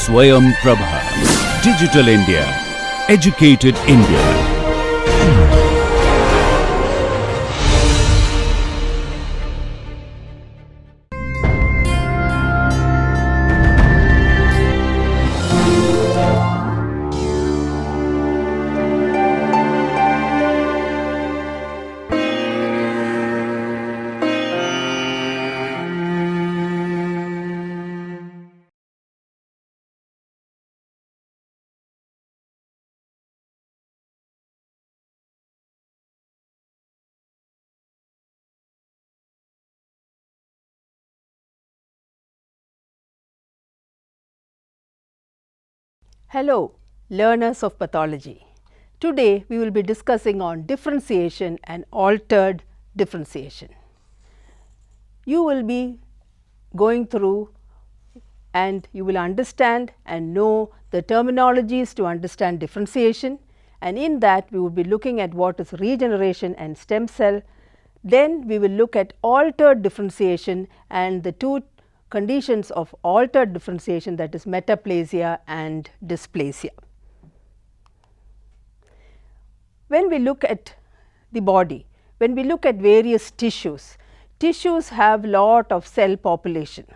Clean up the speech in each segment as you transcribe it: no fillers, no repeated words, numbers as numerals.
Swayam Prabha. Digital India. Educated India. Hello, learners of pathology. Today we will be discussing on differentiation and altered differentiation. You will be going through and you will understand and know the terminologies to understand differentiation, and in that we will be looking at what is regeneration and stem cell. Then we will look at altered differentiation and the two conditions of altered differentiation, that is metaplasia and dysplasia. When we look at the body, when we look at various tissues, tissues have lot of cell population,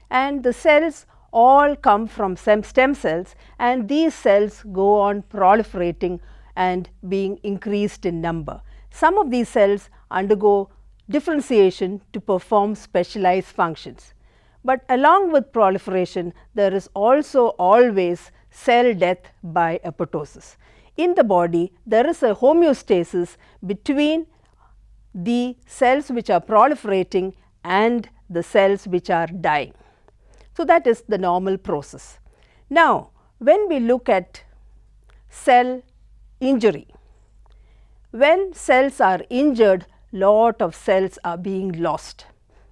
and the cells all come from stem cells, and these cells go on proliferating and being increased in number. Some of these cells undergo differentiation to perform specialized functions. But along with proliferation, there is also always cell death by apoptosis. In the body, there is a homeostasis between the cells which are proliferating and the cells which are dying. So, that is the normal process. Now, when we look at cell injury, when cells are injured, lot of cells are being lost.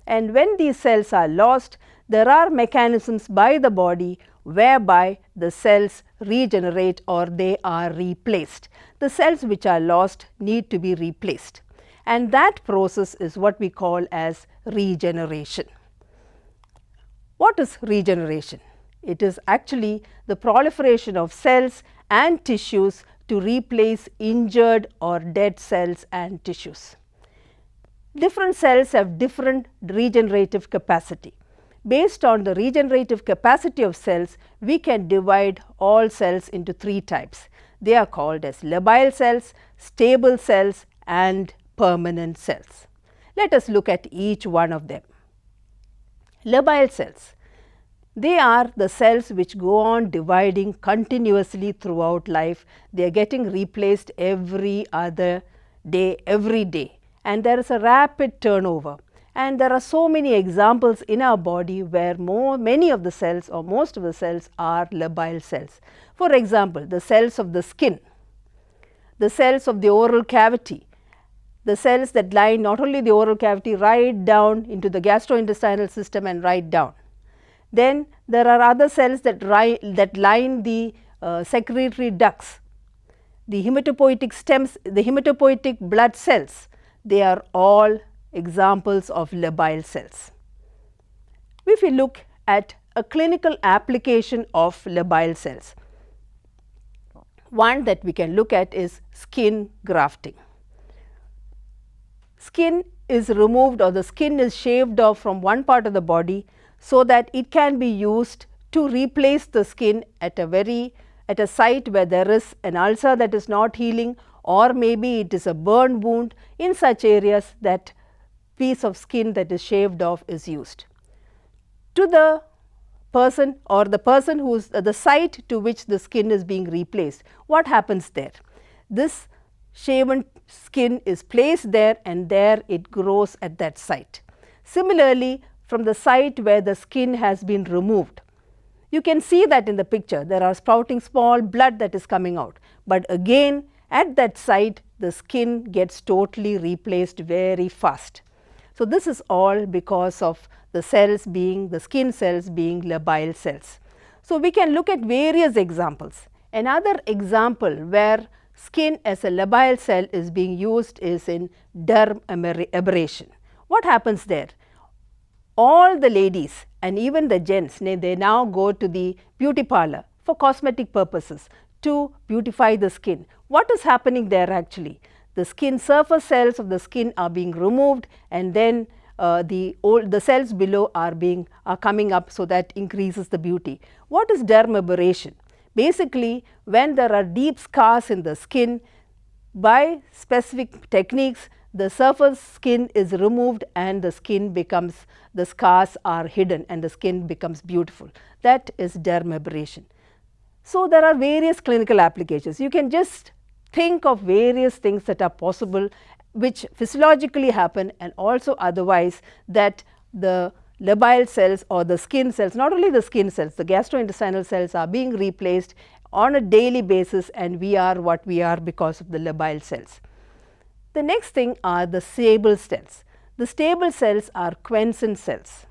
And when these cells are lost, there are mechanisms by the body whereby the cells regenerate or they are replaced. The cells which are lost need to be replaced, and that process is what we call as regeneration. What is regeneration? It is actually the proliferation of cells and tissues to replace injured or dead cells and tissues. Different cells have different regenerative capacity. Based on the regenerative capacity of cells, we can divide all cells into three types. They are called as labile cells, stable cells and permanent cells. Let us look at each one of them. Labile cells, they are the cells which go on dividing continuously throughout life. They are getting replaced every other day, every day. And there is a rapid turnover, and there are so many examples in our body where many of the cells or most of the cells are labile cells. For example, the cells of the skin, the cells of the oral cavity, the cells that line not only the oral cavity right down into the gastrointestinal system and right down. Then there are other cells that line the secretory ducts, the hematopoietic stems, the hematopoietic blood cells. They are all examples of labile cells. If we look at a clinical application of labile cells, one that we can look at is skin grafting. Skin is removed or the skin is shaved off from one part of the body so that it can be used to replace the skin at a site where there is an ulcer that is not healing, or maybe it is a burn wound. In such areas, that piece of skin that is shaved off is used. To the person or the person who is the site to which the skin is being replaced, what happens there? This shaven skin is placed there, and there it grows at that site. Similarly, from the site where the skin has been removed, you can see that in the picture there are sprouting small blood that is coming out, but again at that site the skin gets totally replaced very fast. So, this is all because of the cells being the skin cells being labile cells. So, we can look at various examples. Another example where skin as a labile cell is being used is in derm abrasion. What happens there? All the ladies and even the gents, they now go to the beauty parlor for cosmetic purposes to beautify the skin. What is happening there actually? The skin surface cells of the skin are being removed, and then the cells below are coming up, so that increases the beauty. What is derm abrasion? Basically, when there are deep scars in the skin, by specific techniques, the surface skin is removed and the scars are hidden and the skin becomes beautiful. That is derm abrasion. So, there are various clinical applications. You can just think of various things that are possible, which physiologically happen, and also otherwise that the labile cells or the skin cells, not only the skin cells, the gastrointestinal cells are being replaced on a daily basis, and we are what we are because of the labile cells. The next thing are the stable cells. The stable cells are quiescent cells.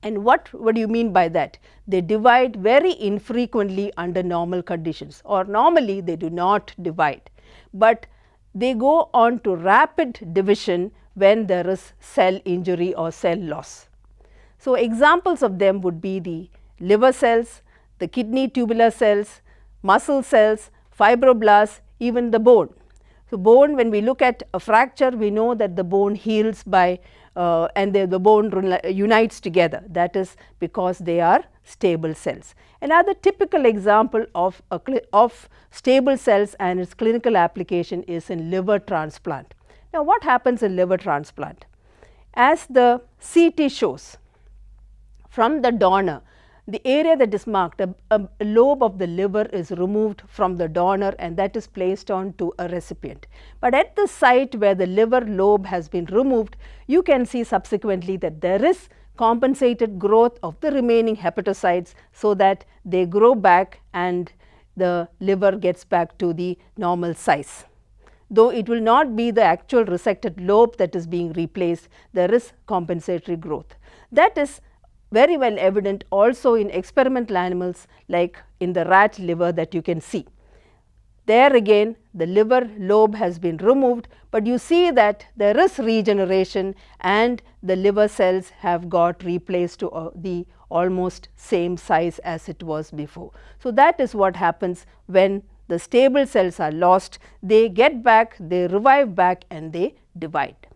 And what do you mean by that? They divide very infrequently under normal conditions, or normally they do not divide, but they go on to rapid division when there is cell injury or cell loss. So, examples of them would be the liver cells, the kidney tubular cells, muscle cells, fibroblasts, even the bone. So, bone, when we look at a fracture, we know that the bone heals by and the bone unites together. That is because they are stable cells. Another typical example of stable cells and its clinical application is in liver transplant. Now, what happens in liver transplant? As the CT shows, from the donor, the area that is marked, a lobe of the liver is removed from the donor, and that is placed onto a recipient. But at the site where the liver lobe has been removed, you can see subsequently that there is compensated growth of the remaining hepatocytes, so that they grow back and the liver gets back to the normal size. Though it will not be the actual resected lobe that is being replaced, there is compensatory growth. That is very well evident also in experimental animals like in the rat liver that you can see. There again the liver lobe has been removed, but you see that there is regeneration and the liver cells have got replaced to the almost same size as it was before. So, that is what happens when the stable cells are lost. They get back, they revive back, and they divide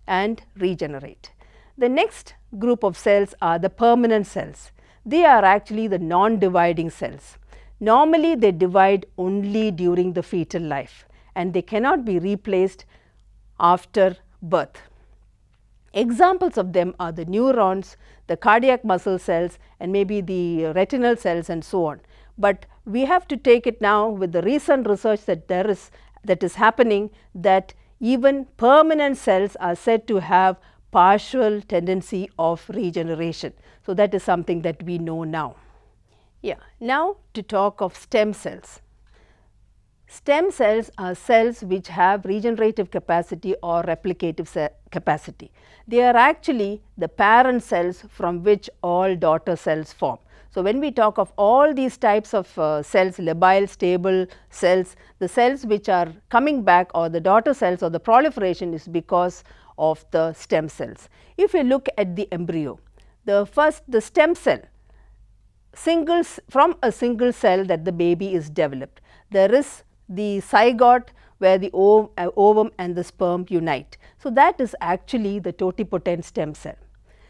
and regenerate. The next group of cells are the permanent cells. They are actually the non-dividing cells. Normally, they divide only during the fetal life, and they cannot be replaced after birth. Examples of them are the neurons, the cardiac muscle cells, and maybe the retinal cells and so on. But we have to take it now with the recent research that is happening, that even permanent cells are said to have partial tendency of regeneration. So, that is something that we know now. Now to talk of stem cells. Stem cells are cells which have regenerative capacity or replicative capacity. They are actually the parent cells from which all daughter cells form. So, when we talk of all these types of cells, labile, stable cells, the cells which are coming back, or the daughter cells, or the proliferation, is because of the stem cells. If you look at the embryo, the stem cell, from a single cell that the baby is developed, there is the zygote where the ovum and the sperm unite. So, that is actually the totipotent stem cell.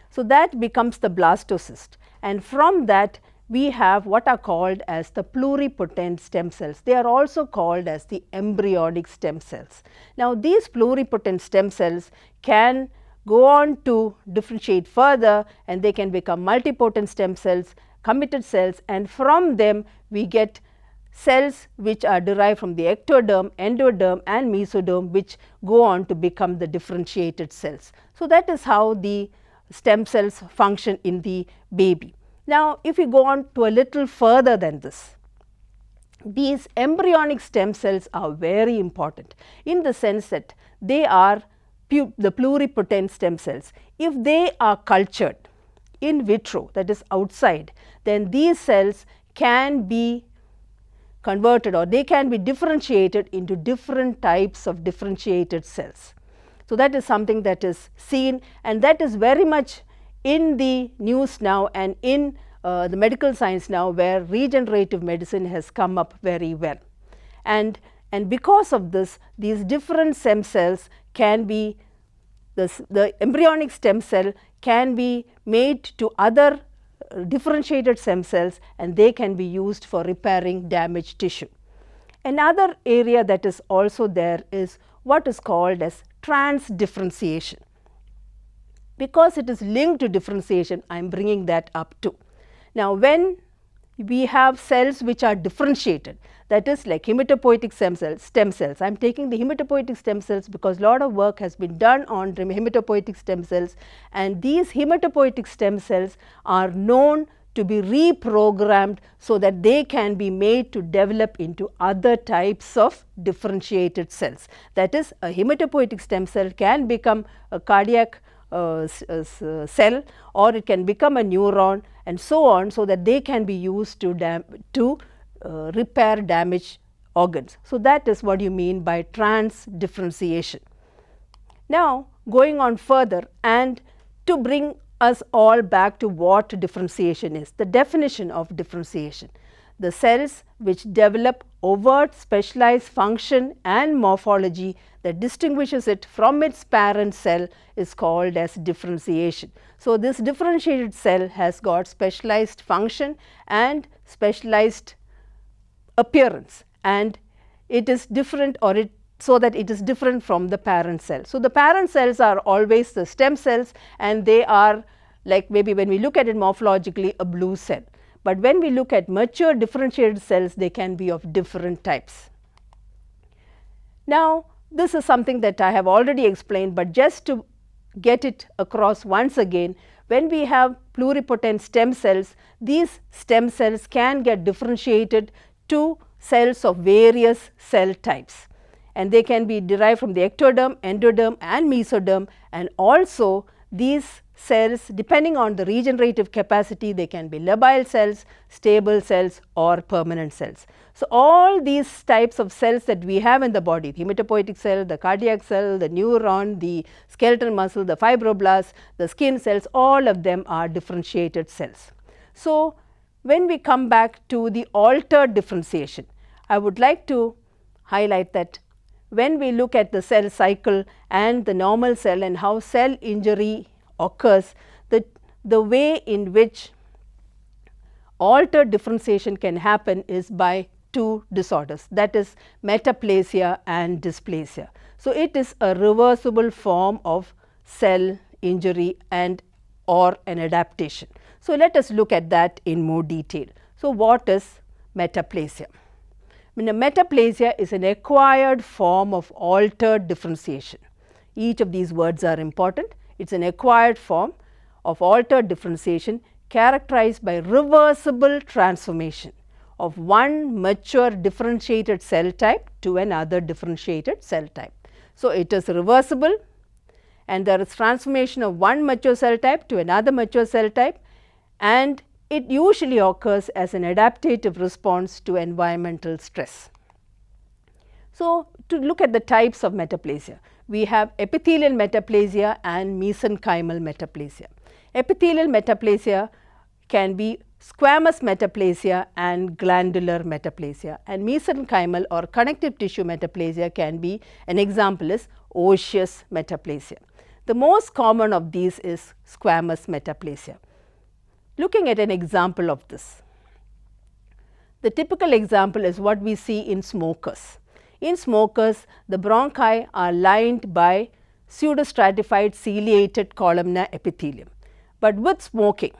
So, that becomes the blastocyst, and from that we have what are called as the pluripotent stem cells. They are also called as the embryonic stem cells. Now, these pluripotent stem cells can go on to differentiate further, and they can become multipotent stem cells, committed cells, and from them we get cells which are derived from the ectoderm, endoderm, and mesoderm, which go on to become the differentiated cells. So, that is how the stem cells function in the baby. Now, if we go on to a little further than this, these embryonic stem cells are very important in the sense that they are the pluripotent stem cells. If they are cultured in vitro, that is outside, then these cells can be converted, or they can be differentiated into different types of differentiated cells. So, that is something that is seen, and that is very much in the news now and in the medical science now, where regenerative medicine has come up very well. And because of this, these different stem cells can be, the embryonic stem cell can be made to other differentiated stem cells, and they can be used for repairing damaged tissue. Another area that is also there is what is called as transdifferentiation. Because it is linked to differentiation, I am bringing that up too. Now, when we have cells which are differentiated, that is like hematopoietic stem cells. I am taking the hematopoietic stem cells because a lot of work has been done on hematopoietic stem cells, and these hematopoietic stem cells are known to be reprogrammed so that they can be made to develop into other types of differentiated cells. That is, a hematopoietic stem cell can become a cardiac cell, or it can become a neuron, and so on, so that they can be used to repair damaged organs. So, that is what you mean by transdifferentiation. Now, going on further, and to bring us all back to what differentiation is, the definition of differentiation: the cells which develop overt specialized function and morphology that distinguishes it from its parent cell is called as differentiation. So, this differentiated cell has got specialized function and specialized appearance, and it is different, or so that it is different from the parent cell. So, the parent cells are always the stem cells, and they are like, maybe when we look at it morphologically, a blue cell. But when we look at mature differentiated cells, they can be of different types. Now, this is something that I have already explained, but just to get it across once again, when we have pluripotent stem cells, these stem cells can get differentiated to cells of various cell types, and they can be derived from the ectoderm, endoderm and mesoderm, and also these cells, depending on the regenerative capacity, they can be labile cells, stable cells or permanent cells. So, all these types of cells that we have in the body, the hematopoietic cell, the cardiac cell, the neuron, the skeletal muscle, the fibroblasts, the skin cells, all of them are differentiated cells. So, when we come back to the altered differentiation, I would like to highlight that when we look at the cell cycle and the normal cell and how cell injury occurs, the way in which altered differentiation can happen is by two disorders, that is metaplasia and dysplasia. So, it is a reversible form of cell injury and or an adaptation. So, let us look at that in more detail. So, what is metaplasia? Metaplasia is an acquired form of altered differentiation. Each of these words are important. It is an acquired form of altered differentiation characterized by reversible transformation of one mature differentiated cell type to another differentiated cell type. So, it is reversible, and there is transformation of one mature cell type to another mature cell type, and it usually occurs as an adaptative response to environmental stress. So, to look at the types of metaplasia, we have epithelial metaplasia and mesenchymal metaplasia. Epithelial metaplasia can be squamous metaplasia and glandular metaplasia, and mesenchymal or connective tissue metaplasia can be, an example is osseous metaplasia. The most common of these is squamous metaplasia. Looking at an example of this, the typical example is what we see in smokers. In smokers, the bronchi are lined by pseudostratified ciliated columnar epithelium. But with smoking,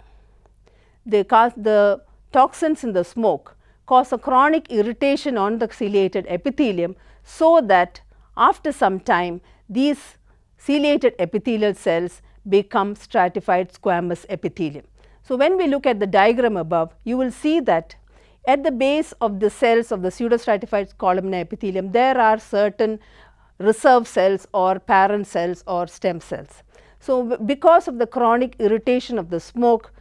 the toxins in the smoke cause a chronic irritation on the ciliated epithelium, so that after some time these ciliated epithelial cells become stratified squamous epithelium. So, when we look at the diagram above, you will see that at the base of the cells of the pseudostratified columnar epithelium, there are certain reserve cells or parent cells or stem cells. So, because of the chronic irritation of the smoke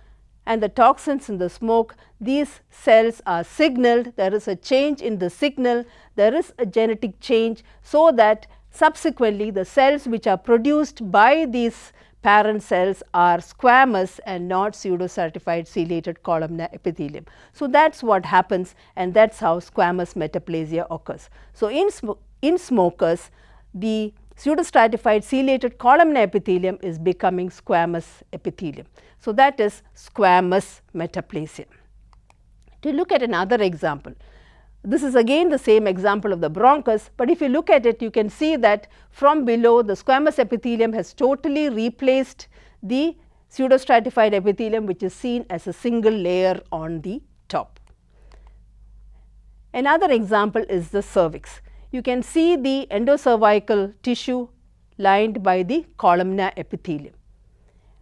and the toxins in the smoke, these cells are signaled, there is a change in the signal, there is a genetic change, so that subsequently the cells which are produced by these parent cells are squamous and not pseudo-stratified ciliated columnar epithelium. So, that is what happens, and that is how squamous metaplasia occurs. So, in smokers, the pseudo-stratified ciliated columnar epithelium is becoming squamous epithelium. So, that is squamous metaplasia. To look at another example, this is again the same example of the bronchus, but if you look at it, you can see that from below the squamous epithelium has totally replaced the pseudo-stratified epithelium, which is seen as a single layer on the top. Another example is the cervix. You can see the endocervical tissue lined by the columnar epithelium,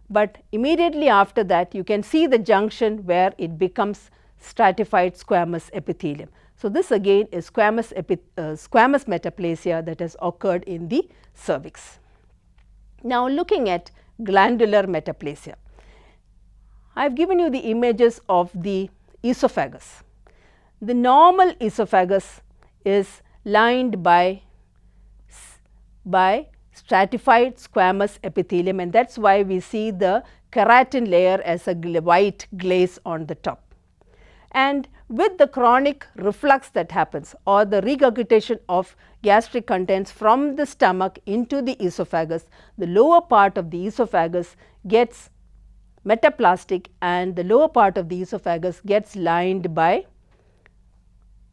but immediately after that you can see the junction where it becomes stratified squamous epithelium. So, this again is squamous metaplasia that has occurred in the cervix. Now, looking at glandular metaplasia, I have given you the images of the esophagus. The normal esophagus is lined by stratified squamous epithelium, and that is why we see the keratin layer as a white glaze on the top. And with the chronic reflux that happens, or the regurgitation of gastric contents from the stomach into the esophagus, the lower part of the esophagus gets metaplastic and the lower part of the esophagus gets lined by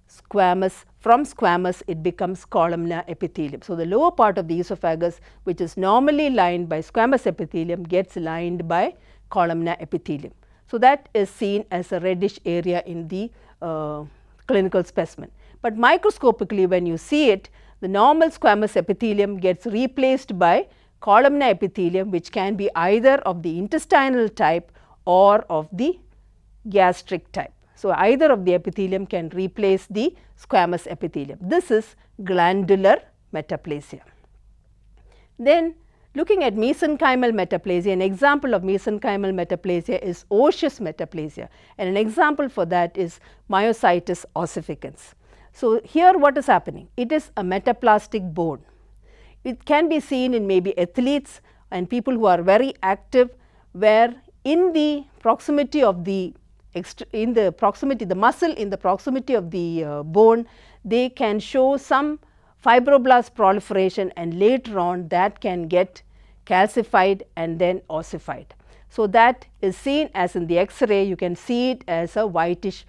squamous. From squamous it becomes columnar epithelium. So, the lower part of the esophagus, which is normally lined by squamous epithelium, gets lined by columnar epithelium. So, that is seen as a reddish area in the clinical specimen. But microscopically, when you see it, the normal squamous epithelium gets replaced by columnar epithelium, which can be either of the intestinal type or of the gastric type. So, either of the epithelium can replace the squamous epithelium. This is glandular metaplasia. Then, looking at mesenchymal metaplasia, an example of mesenchymal metaplasia is osseous metaplasia, and an example for that is myositis ossificans. So, here what is happening? It is a metaplastic bone. It can be seen in maybe athletes and people who are very active, where in the proximity of the muscle in the proximity of the bone, they can show some fibroblast proliferation, and later on that can get calcified and then ossified. So, that is seen as in the X-ray. You can see it as a whitish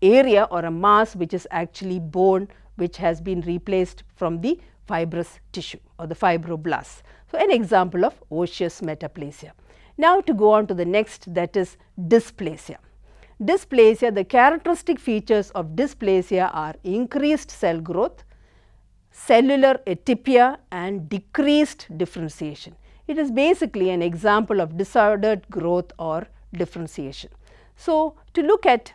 area or a mass which is actually bone, which has been replaced from the fibrous tissue or the fibroblasts. So, an example of osseous metaplasia. Now, to go on to the next, that is dysplasia. Dysplasia, the characteristic features of dysplasia are increased cell growth, cellular atypia and decreased differentiation. It is basically an example of disordered growth or differentiation. So, to look at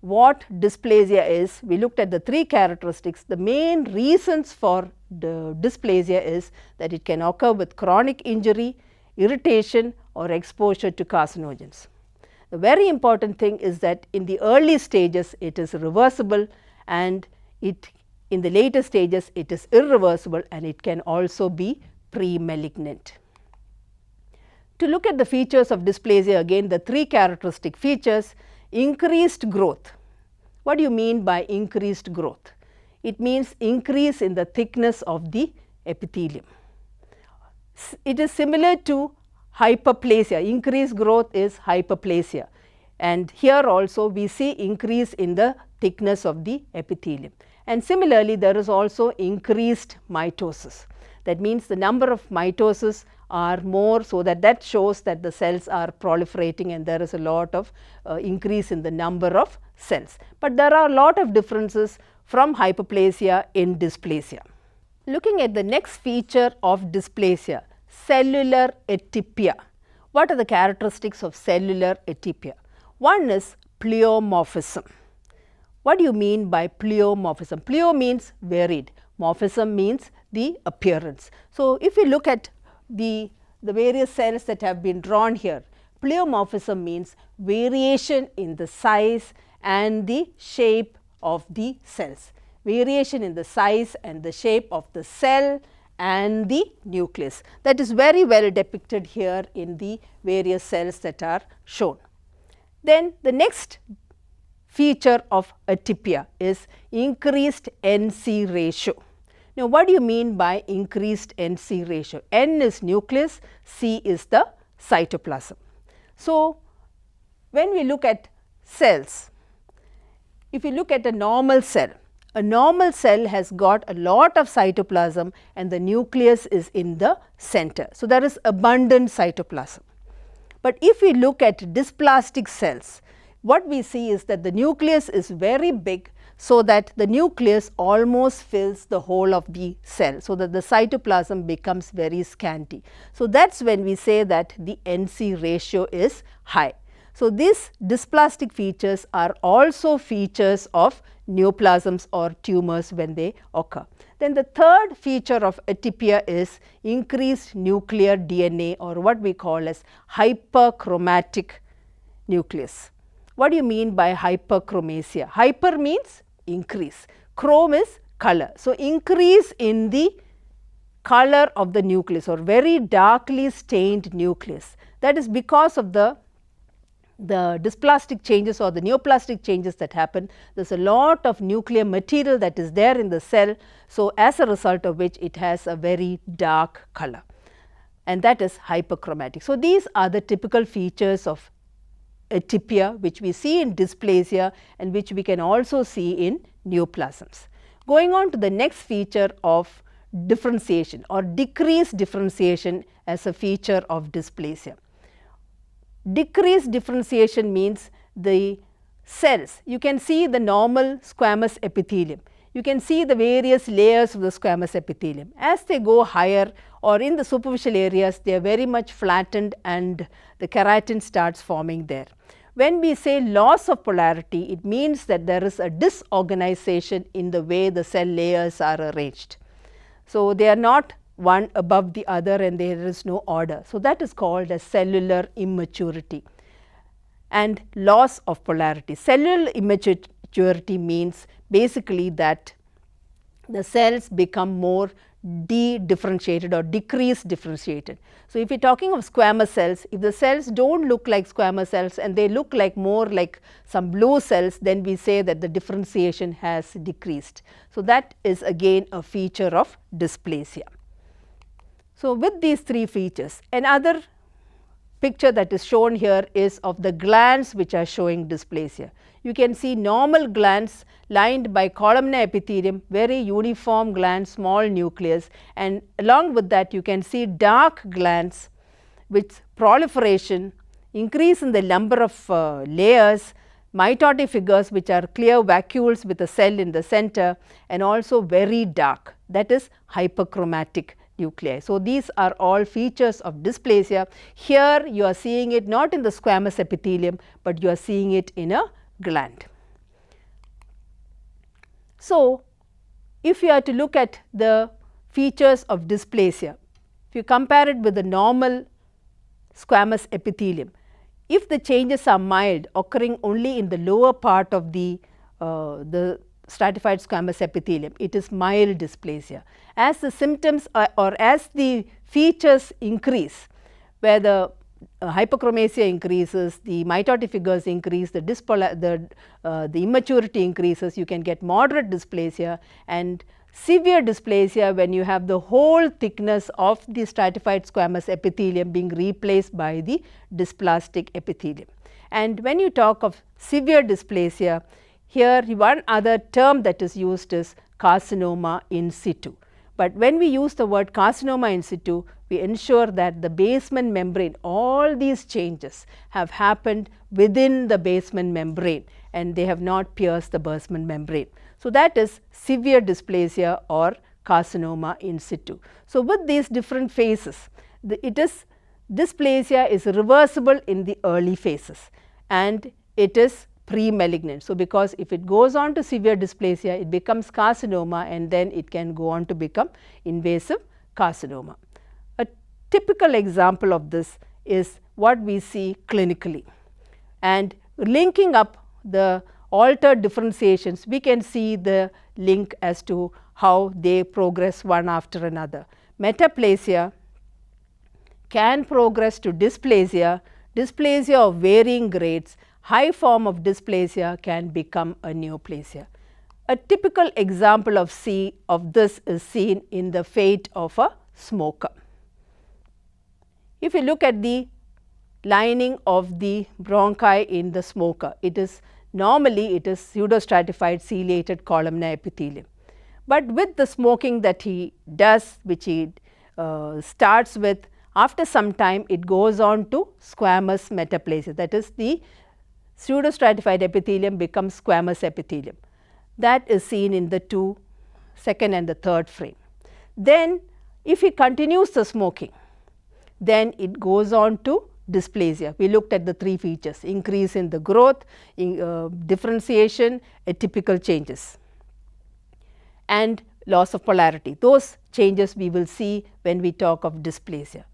what dysplasia is, we looked at the three characteristics. The main reasons for the dysplasia is that it can occur with chronic injury, irritation or exposure to carcinogens. The very important thing is that in the early stages it is reversible, and in the later stages it is irreversible, and it can also be pre-malignant. To look at the features of dysplasia, again the three characteristic features: increased growth. What do you mean by increased growth? It means increase in the thickness of the epithelium. It is similar to hyperplasia. Increased growth is hyperplasia, and here also we see increase in the thickness of the epithelium. And similarly, there is also increased mitosis. That means the number of mitoses are more, so that shows that the cells are proliferating and there is a lot of increase in the number of cells. But there are a lot of differences from hyperplasia in dysplasia. Looking at the next feature of dysplasia, cellular atypia. What are the characteristics of cellular atypia? One is pleomorphism. What do you mean by pleomorphism? Pleo means varied, morphism means the appearance. So, if you look at the various cells that have been drawn here, pleomorphism means variation in the size and the shape of the cells. Variation in the size and the shape of the cell and the nucleus. That is very well depicted here in the various cells that are shown. Then the next feature of atypia is increased NC ratio. Now, what do you mean by increased NC ratio? N is nucleus, C is the cytoplasm. So, when we look at cells, if you look at a normal cell has got a lot of cytoplasm and the nucleus is in the center. So, there is abundant cytoplasm. But if we look at dysplastic cells, what we see is that the nucleus is very big, so that the nucleus almost fills the whole of the cell, so that the cytoplasm becomes very scanty. So, that is when we say that the NC ratio is high. So, these dysplastic features are also features of neoplasms or tumors when they occur. Then the third feature of atypia is increased nuclear DNA, or what we call as hyperchromatic nucleus. What do you mean by hyperchromasia? Hyper means increase, chrome is color. So, increase in the color of the nucleus or very darkly stained nucleus. That is because of the dysplastic changes or the neoplastic changes that happen. There is a lot of nuclear material that is there in the cell. So, as a result of which it has a very dark color, and that is hyperchromatic. So, these are the typical features of atypia which we see in dysplasia and which we can also see in neoplasms. Going on to the next feature of differentiation or decreased differentiation as a feature of dysplasia. Decreased differentiation means the cells, you can see the normal squamous epithelium, you can see the various layers of the squamous epithelium. As they go higher or in the superficial areas, they are very much flattened and the keratin starts forming there. When we say loss of polarity, it means that there is a disorganization in the way the cell layers are arranged. So, they are not one above the other and there is no order. So, that is called as cellular immaturity and loss of polarity. Cellular immaturity means basically that the cells become more de-differentiated or decreased differentiated. So, if you are talking of squamous cells, if the cells do not look like squamous cells and they look like more like some blue cells, then we say that the differentiation has decreased. So, that is again a feature of dysplasia. So, with these three features, another picture that is shown here is of the glands which are showing dysplasia. You can see normal glands lined by columnar epithelium, very uniform glands, small nucleus, and along with that you can see dark glands with proliferation, increase in the number of layers, mitotic figures which are clear vacuoles with a cell in the center, and also very dark, that is hyperchromatic nuclei. So, these are all features of dysplasia. Here you are seeing it not in the squamous epithelium, but you are seeing it in a gland. So, if you are to look at the features of dysplasia, if you compare it with the normal squamous epithelium, if the changes are mild, occurring only in the lower part of the stratified squamous epithelium, it is mild dysplasia. As the symptoms or as the features increase, where the hyperchromasia increases, the mitotic figures increase, the immaturity increases, you can get moderate dysplasia and severe dysplasia when you have the whole thickness of the stratified squamous epithelium being replaced by the dysplastic epithelium. And when you talk of severe dysplasia, here one other term that is used is carcinoma in situ. But when we use the word carcinoma in situ, we ensure that the basement membrane, all these changes have happened within the basement membrane and they have not pierced the basement membrane. So, that is severe dysplasia or carcinoma in situ. So, with these different phases, dysplasia is reversible in the early phases and it is pre-malignant. So, because if it goes on to severe dysplasia, it becomes carcinoma and then it can go on to become invasive carcinoma. A typical example of this is what we see clinically, and linking up the altered differentiations, we can see the link as to how they progress one after another. metaplasia can progress to dysplasia, dysplasia of varying grades, high form of dysplasia can become a neoplasia. A typical example of this is seen in the fate of a smoker. If you look at the lining of the bronchi in the smoker, it is normally it is pseudostratified ciliated columnar epithelium. But with the smoking that he does, which he starts with, after some time it goes on to squamous metaplasia, that is the pseudostratified epithelium becomes squamous epithelium. That is seen in the second and the third frame. Then if he continues the smoking, then it goes on to dysplasia. We looked at the 3 features: increase in the growth, differentiation, atypical changes, and loss of polarity. Those changes we will see when we talk of dysplasia.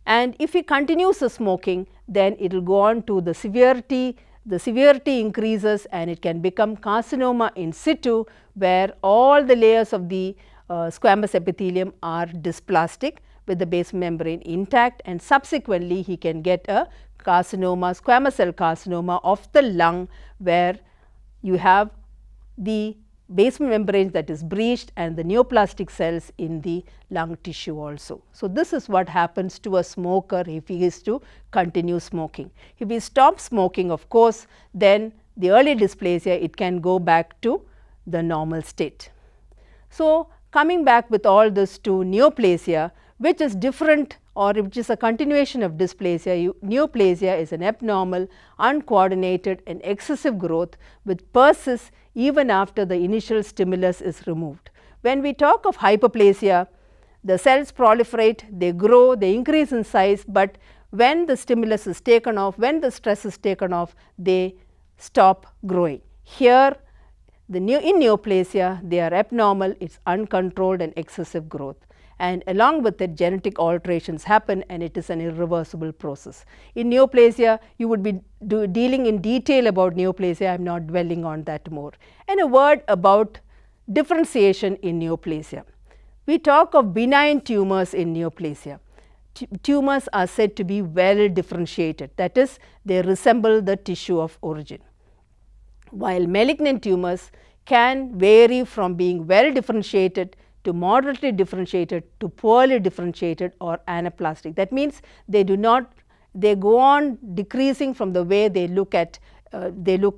And if he continues the smoking, then it will go on to the severity increases and it can become carcinoma in situ, where all the layers of the squamous epithelium are dysplastic with the basement membrane intact, and subsequently he can get a carcinoma, squamous cell carcinoma of the lung, where you have the basement membrane that is breached and the neoplastic cells in the lung tissue also. So, this is what happens to a smoker if he is to continue smoking. If he stops smoking, of course, then the early dysplasia, it can go back to the normal state. So, coming back with all this to neoplasia, which is different or which is a continuation of dysplasia. Neoplasia is an abnormal, uncoordinated and excessive growth which persists even after the initial stimulus is removed. When we talk of hyperplasia, the cells proliferate, they grow, they increase in size, but when the stimulus is taken off, when the stress is taken off, they stop growing. Here in neoplasia, they are abnormal, it is uncontrolled and excessive growth, and along with it genetic alterations happen and it is an irreversible process. In neoplasia, you would be dealing in detail about neoplasia, I am not dwelling on that more. And a word about differentiation in neoplasia. We talk of benign tumors in neoplasia. Tumors are said to be well differentiated, that is, they resemble the tissue of origin, while malignant tumors can vary from being well differentiated to moderately differentiated to poorly differentiated or anaplastic. That means they go on decreasing from the way they look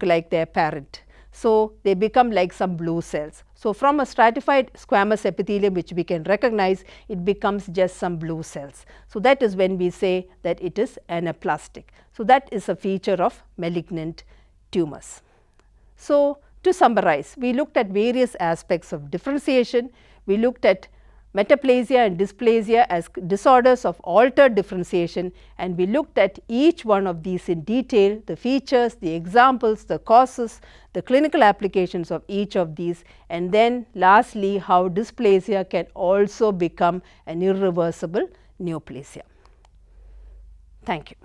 like their parent. So, they become like some blue cells. So, from a stratified squamous epithelium which we can recognize, it becomes just some blue cells. So, that is when we say that it is anaplastic. So, that is a feature of malignant tumors. So, to summarize, we looked at various aspects of differentiation. We looked at metaplasia and dysplasia as disorders of altered differentiation, and we looked at each one of these in detail, the features, the examples, the causes, the clinical applications of each of these, and then lastly how dysplasia can also become an irreversible neoplasia. Thank you.